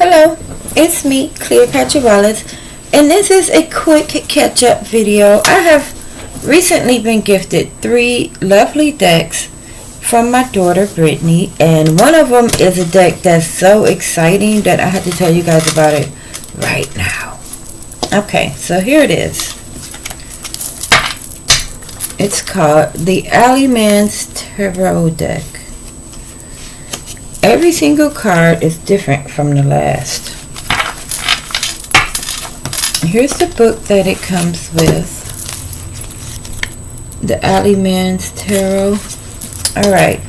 Hello, it's me, Cleopatra Wallace, and this is a quick catch-up video. I have recently been gifted 3 lovely decks from my daughter Brittany, and one of them is a deck that's so exciting that I have to tell you guys about it right now. Okay, so here it is. It's called the AlleyMan's Tarot deck. Every single card is different from the last. Here's the book that it comes with. The AlleyMan's Tarot. Alright.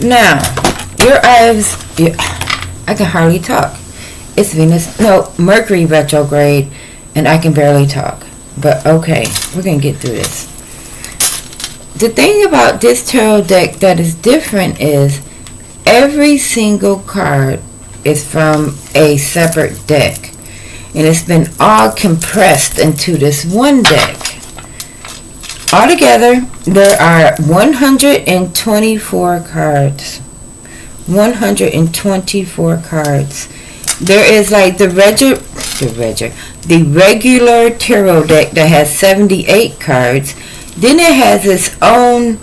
Now, your eyes... I can hardly talk. It's Mercury retrograde, and I can barely talk. But okay, we're going to get through this. The thing about this tarot deck that is different is every single card is from a separate deck, and it's been all compressed into this one deck. Altogether, there are 124 cards. 124 cards. There is like the regular tarot deck that has 78 cards. Then it has its own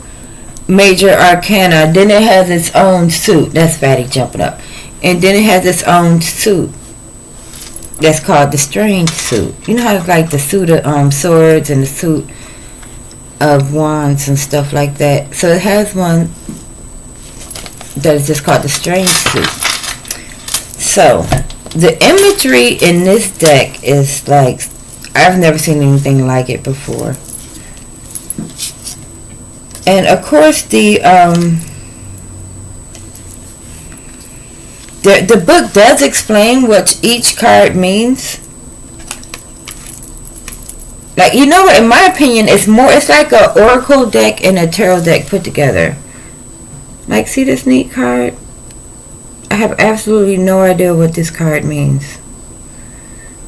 major arcana, then it has its own suit. That's Fatty jumping up. And then it has its own suit that's called the strange suit. You know how it's like the suit of swords and the suit of wands and stuff like that. So it has one that is just called the strange suit. So the imagery in this deck is like, I've never seen anything like it before. And of course the book does explain what each card means. Like, you know what, in my opinion, it's like an oracle deck and a tarot deck put together. Like, see this neat card? I have absolutely no idea what this card means.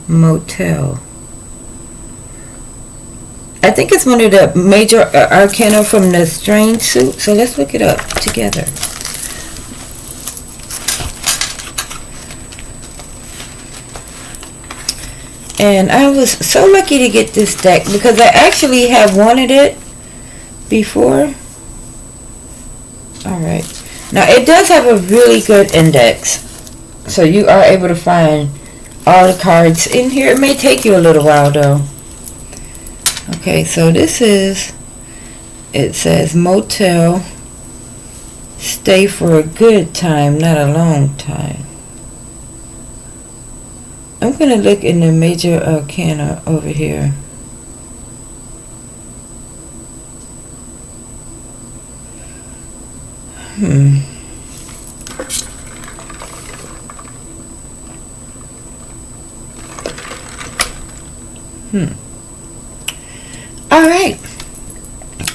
Motel. I think it's one of the major arcana from the strange suit. So let's look it up together. And I was so lucky to get this deck because I actually have wanted it before. Alright. Now it does have a really good index. So you are able to find all the cards in here. It may take you a little while though. Okay, so this is, it says motel, stay for a good time, not a long time. I'm going to look in the major arcana over here. Alright,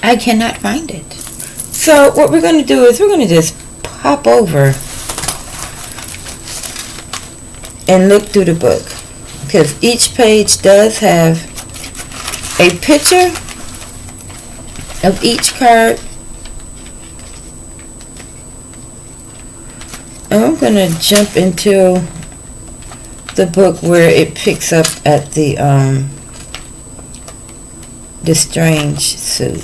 I cannot find it. So what we're going to do is we're going to just pop over and look through the book, because each page does have a picture of each card. And I'm going to jump into the book where it picks up at the strange suit.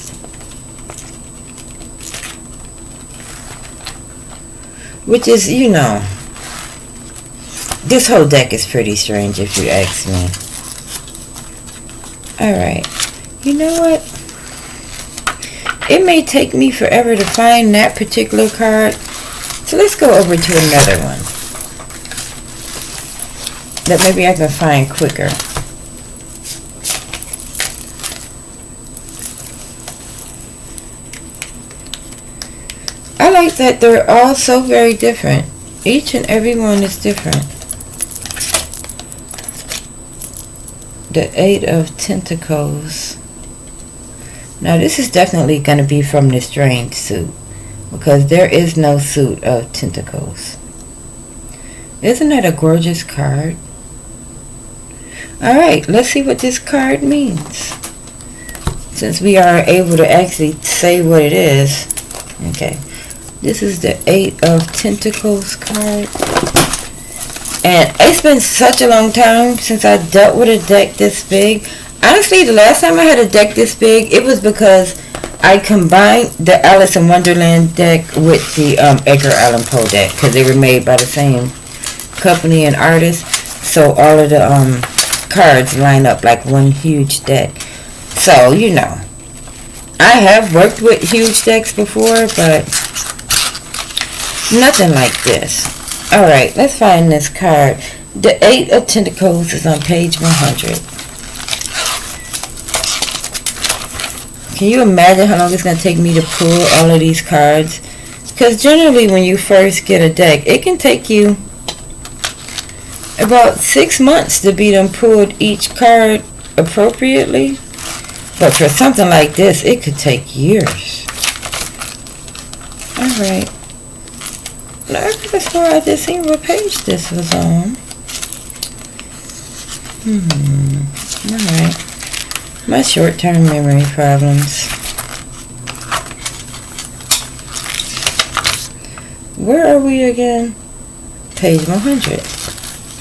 Which is, you know, this whole deck is pretty strange if you ask me. Alright. You know what? It may take me forever to find that particular card. So let's go over to another one that maybe I can find quicker. I like that they're all so very different. Each and every one is different. The 8 of Tentacles. Now this is definitely going to be from the strange suit, because there is no suit of Tentacles. Isn't that a gorgeous card? Alright, let's see what this card means, since we are able to actually say what it is. Okay, this is the 8 of Tentacles card. And it's been such a long time since I dealt with a deck this big. Honestly, the last time I had a deck this big, it was because I combined the Alice in Wonderland deck with the Edgar Allan Poe deck, because they were made by the same company and artist. So all of the cards line up like one huge deck. So, you know, I have worked with huge decks before, but nothing like this. Alright, let's find this card. The Eight of Pentacles is on page 100. Can you imagine how long it's going to take me to pull all of these cards? Because generally when you first get a deck, it can take you about 6 months to be done pulled each card appropriately. But for something like this, it could take years. Alright. I could have swore I just seen what page this was on. Alright. My short-term memory problems. Where are we again? Page 100.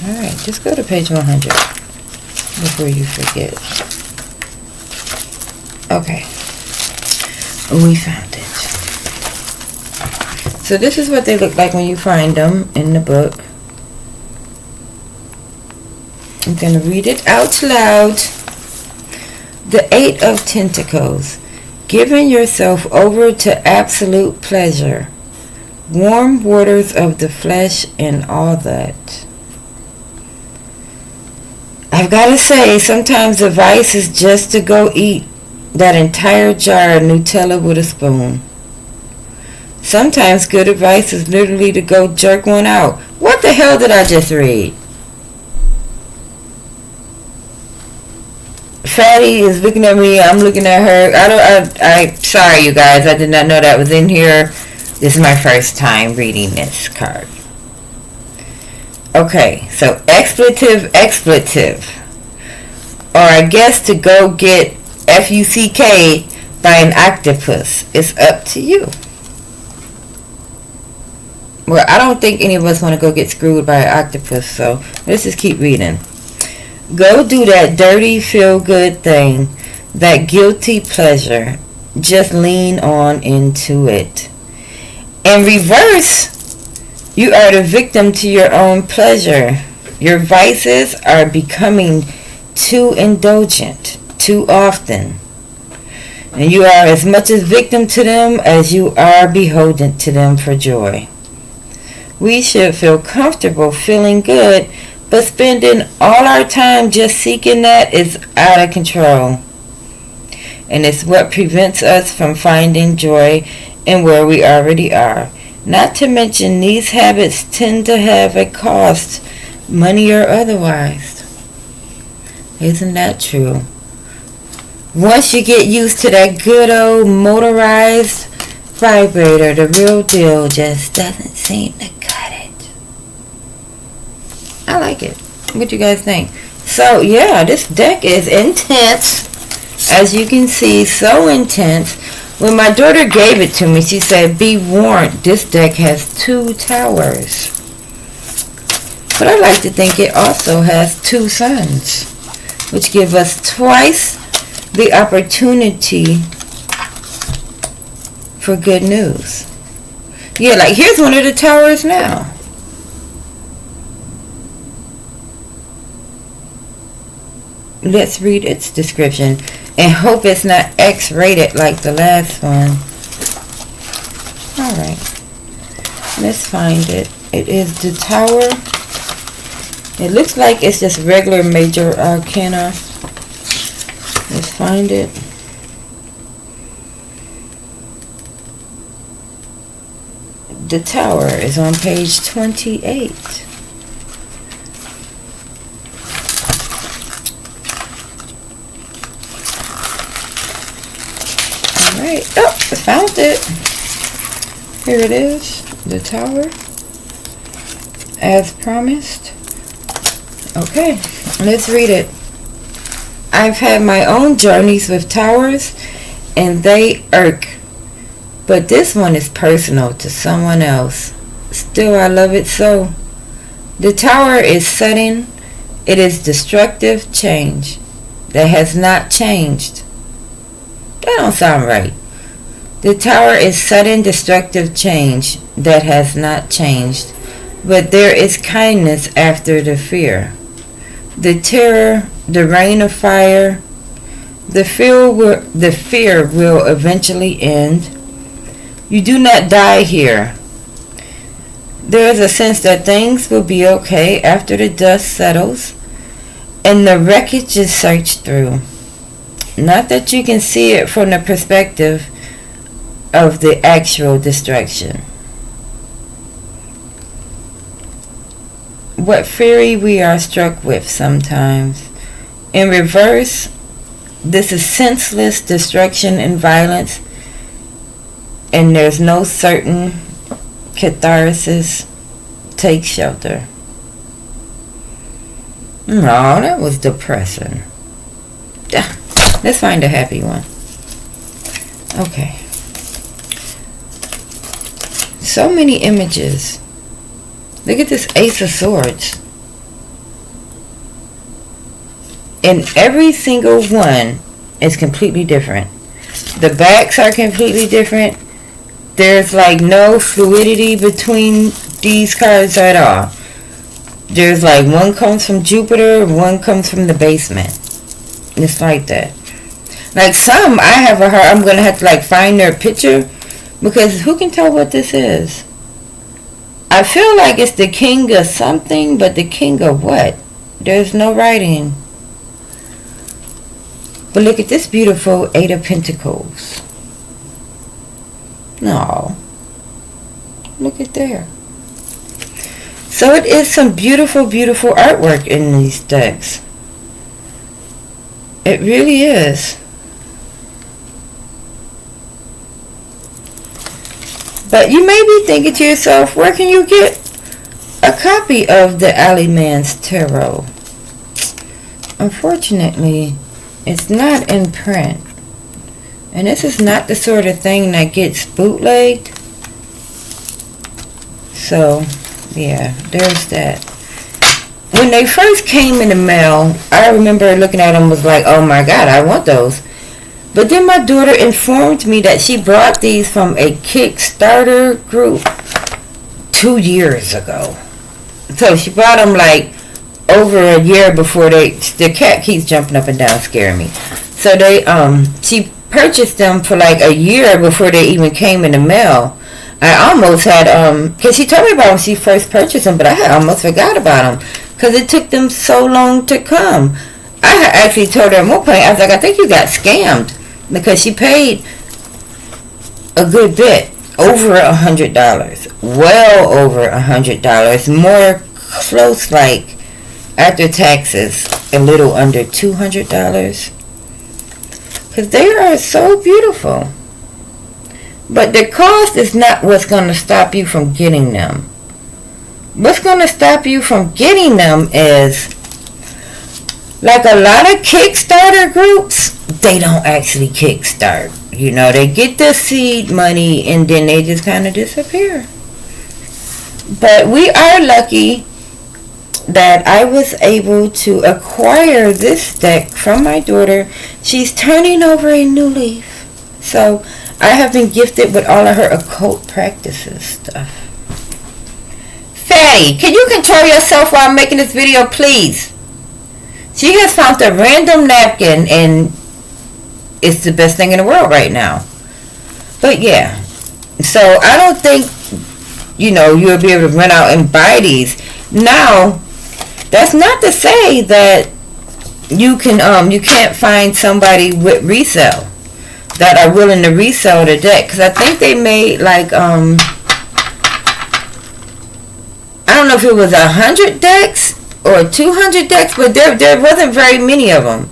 Alright, just go to page 100 before you forget. Okay. We found it. So this is what they look like when you find them in the book. I'm going to read it out loud. The Eight of Pentacles. Giving yourself over to absolute pleasure. Warm waters of the flesh and all that. I've got to say, sometimes the vice is just to go eat that entire jar of Nutella with a spoon. Sometimes good advice is literally to go jerk one out. What the hell did I just read? Fatty is looking at me. I'm looking at her. I sorry, you guys. I did not know that was in here. This is my first time reading this card. Okay, so expletive. Or I guess to go get F-U-C-K by an octopus. It's up to you. Well, I don't think any of us want to go get screwed by an octopus, so let's just keep reading. Go do that dirty feel-good thing, that guilty pleasure. Just lean on into it. In reverse, you are the victim to your own pleasure. Your vices are becoming too indulgent, too often. And you are as much a victim to them as you are beholden to them for joy. We should feel comfortable feeling good, but spending all our time just seeking that is out of control. And it's what prevents us from finding joy in where we already are. Not to mention these habits tend to have a cost, money or otherwise. Isn't that true? Once you get used to that good old motorized vibrator, the real deal just doesn't seem to cut it. I like it. What do you guys think? So yeah, this deck is intense. As you can see, so intense. When my daughter gave it to me, she said, be warned, this deck has 2 towers. But I like to think it also has 2 suns, which give us twice the opportunity for good news. Yeah, like here's one of the towers now. Let's read its description and hope it's not X-rated like the last one. Alright, let's find it. It is the Tower. It looks like it's just regular major arcana. Let's find it. The Tower is on page 28. Alright, oh, I found it. Here it is, the Tower, as promised. Okay, let's read it. I've had my own journeys with towers, and they irk. But this one is personal to someone else. Still, I love it so. The tower is sudden. It is destructive change that has not changed. That don't sound right. The tower is sudden destructive change that has not changed, but there is kindness after the fear. The terror, the rain of fire, the fear will eventually end. You do not die here. There is a sense that things will be okay after the dust settles and the wreckage is searched through. Not that you can see it from the perspective of the actual destruction. What fury we are struck with sometimes. In reverse, this is senseless destruction and violence, and there's no certain catharsis. Take shelter. No, that was depressing. Let's find a happy one. Okay. So many images. Look at this Ace of Swords. And every single one is completely different. The backs are completely different. There's like no fluidity between these cards at all. There's like one comes from Jupiter, one comes from the basement. It's like that. Like some, I have a hard, I'm going to have to like find their picture, because who can tell what this is? I feel like it's the king of something, but the king of what? There's no writing. But look at this beautiful Eight of Pentacles. No. Look at there. So it is some beautiful, beautiful artwork in these decks. It really is. But you may be thinking to yourself, where can you get a copy of the AlleyMan's Tarot? Unfortunately, it's not in print. And this is not the sort of thing that gets bootlegged. So, yeah, there's that. When they first came in the mail, I remember looking at them, was like, oh my God, I want those. But then my daughter informed me that she brought these from a Kickstarter group 2 years ago. So she brought them like over a year before the cat keeps jumping up and down scaring me. So she purchased them for like a year before they even came in the mail. I almost had, because she told me about them when she first purchased them, but I had almost forgot about them because it took them so long to come. I had actually told her at one point, I was like, I think you got scammed, because she paid a good bit, over $100, well over $100, more close like after taxes, a little under $200, because they are so beautiful. But the cost is not what's going to stop you from getting them. What's going to stop you from getting them is, like a lot of Kickstarter groups, they don't actually kickstart. You know, they get the seed money and then they just kind of disappear. But we are lucky that I was able to acquire this deck from my daughter. She's turning over a new leaf. So I have been gifted with all of her occult practices stuff. Fatty, can you control yourself while I'm making this video, please? She has found a random napkin and it's the best thing in the world right now. But yeah, so I don't think, you'll be able to run out and buy these. Now, that's not to say that you can't find somebody with resale that are willing to resell the deck, because I think they made like I don't know if it was 100 decks or 200 decks, but there wasn't very many of them.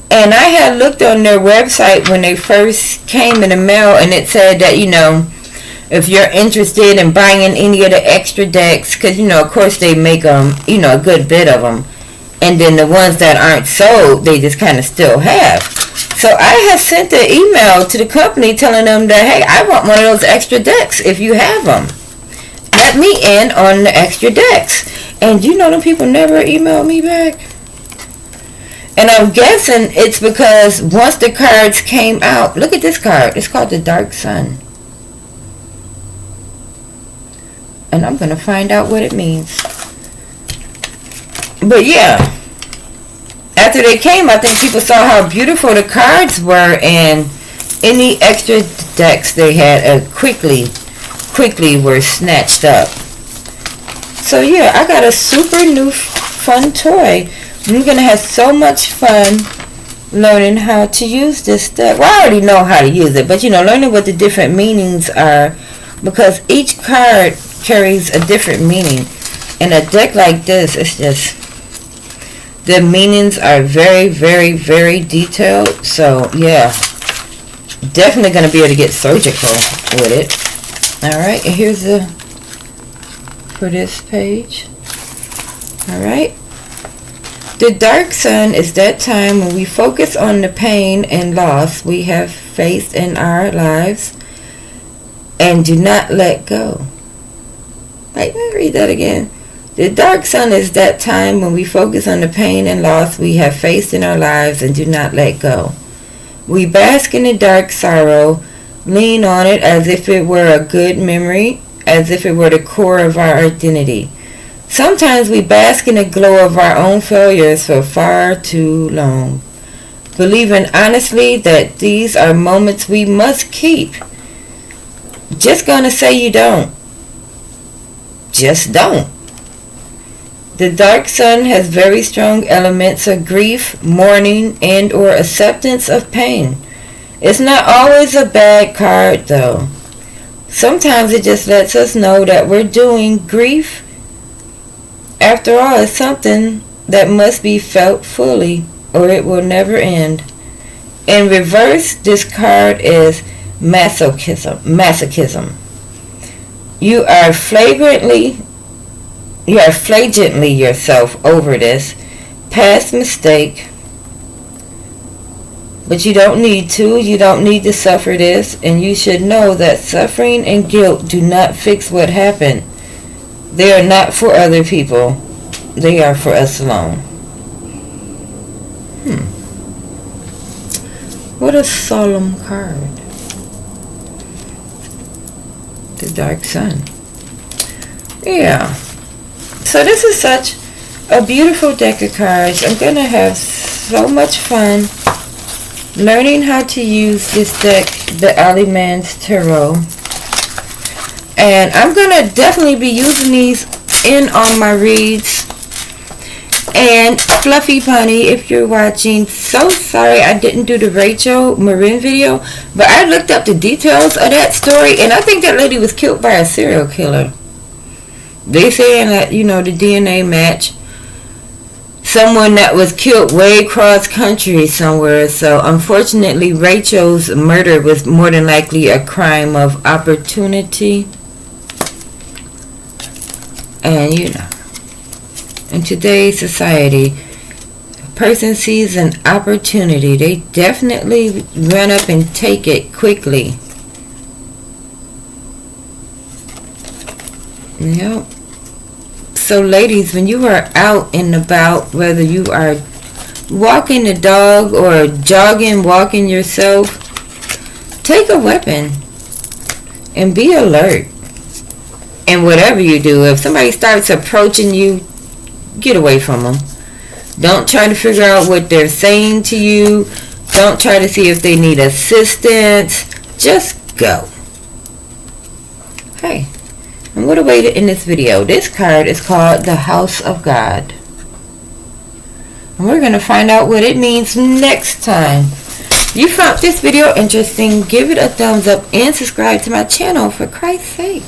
And I had looked on their website when they first came in the mail, and it said that if you're interested in buying any of the extra decks, because of course they make a good bit of them, and then the ones that aren't sold they just kind of still have. So I had sent an email to the company telling them that, hey, I want one of those extra decks if you have them. let me in on the extra decks. And you know them people never emailed me back. And I'm guessing it's because once the cards came out, look at this card. It's called the Dark Sun. And I'm going to find out what it means. But yeah, after they came, I think people saw how beautiful the cards were, and any extra decks they had quickly were snatched up. So yeah, I got a super new fun toy. I'm going to have so much fun learning how to use this deck. Well, I already know how to use it, but you know, learning what the different meanings are, because each card carries a different meaning. In a deck like this, it's just, the meanings are very, very, very detailed. So yeah, definitely going to be able to get surgical with it. Alright, and here's the, for this page. Alright. The dark sun is that time when we focus on the pain and loss we have faced in our lives and do not let go. Wait, let me read that again. The dark sun is that time when we focus on the pain and loss we have faced in our lives and do not let go. We bask in the dark sorrow, lean on it as if it were a good memory, as if it were the core of our identity. Sometimes we bask in the glow of our own failures for far too long, believing honestly that these are moments we must keep. Just gonna say you don't. Just don't. The dark sun has very strong elements of grief, mourning, and or acceptance of pain. It's not always a bad card though. Sometimes it just lets us know that we're doing grief. After all, it's something that must be felt fully, or it will never end. In reverse, this card is masochism. You are flagrantly yourself over this past mistake, but you don't need to. You don't need to suffer this, and you should know that suffering and guilt do not fix what happened. They are not for other people. They are for us alone. What a solemn card. The Dark Sun. Yeah. So this is such a beautiful deck of cards. I'm going to have so much fun learning how to use this deck, the AlleyMan's Tarot. And I'm going to definitely be using these in all my reads. And Fluffy Bunny, if you're watching, so sorry I didn't do the Rachel Marin video, but I looked up the details of that story, and I think that lady was killed by a serial killer. They saying that, you know, the DNA match someone that was killed way across country somewhere. So unfortunately, Rachel's murder was more than likely a crime of opportunity. And you know, in today's society, a person sees an opportunity, they definitely run up and take it quickly. Yep. So ladies, when you are out and about, whether you are walking the dog or jogging, walking yourself, take a weapon and be alert. And whatever you do, if somebody starts approaching you, get away from them. Don't try to figure out what they're saying to you. Don't try to see if they need assistance. Just go. Hey, and what a way to end this video. This card is called the House of God. And we're going to find out what it means next time. You found this video interesting, give it a thumbs up and subscribe to my channel for Christ's sake.